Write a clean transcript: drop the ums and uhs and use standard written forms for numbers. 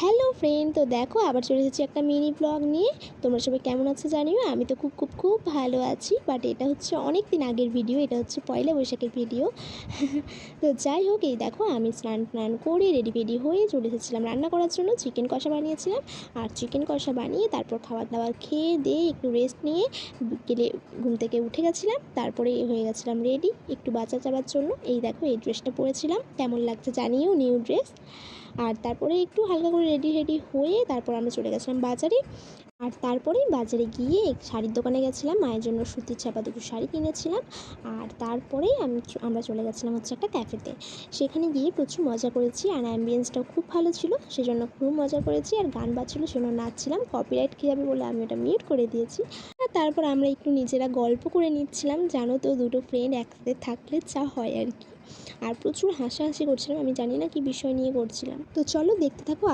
Hello friend, তো দেখো আবার চলে এসেছি একটা মিনি ব্লগ নিয়ে। তোমরা সবাই কেমন আছো জানিও। আমি তো খুব খুব খুব ভালো আছি। বাট এটা হচ্ছে অনেক দিন আগের ভিডিও, এটা হচ্ছে পয়লা বৈশাখের ভিডিও। তো যাই হোক, এই দেখো আমি স্নান করে রেডি হয়ে চলে এসেছিলাম রান্না করার জন্য। চিকেন কষা বানিয়েছিলাম, আর চিকেন কষা বানিয়ে তারপর খাবার দাবার খেয়ে দিয়ে একটু রেস্ট নিয়ে বিকেলে ঘুম থেকে উঠে গেছিলাম। তারপরে হয়ে গেছিলাম রেডি একটু বাচ্চা চাবার জন্য। এই দেখো এই ড্রেসটা পরেছিলাম, কেমন লাগছে জানিও, নিউ ড্রেস। আর তারপরে একটু হালকা করে রেডি হয়ে তারপর আমরা চলে গেছিলাম বাজারে। আর তারপরেই বাজারে গিয়ে শাড়ির দোকানে গেছিলাম, মায়ের জন্য সুতির ছাপা দুটো শাড়ি কিনেছিলাম। আর তারপরেই আমরা চলে গেছিলাম হচ্ছে একটা ক্যাফেতে। সেখানে গিয়ে প্রচুর মজা করেছি, আর অ্যাম্বিয়েন্সটাও খুব ভালো ছিল, সেজন্য খুব মজা করেছি। আর গান বাজছিল, সেজন্য নাচছিলাম। কপিরাইট খেয়ে যাবে বলে আমি ওটা মিউট করে দিয়েছি। আর তারপর আমরা একটু নিজেরা গল্প করে নিচ্ছিলাম। জানো তো, দুটো ফ্রেন্ড একসাথে থাকলে যা হয় আর কি। আর প্রচুর হাসাহাসি করছিলাম, আমি জানি না কি বিষয় নিয়ে করছিলাম। তো চলো দেখতে থাকো।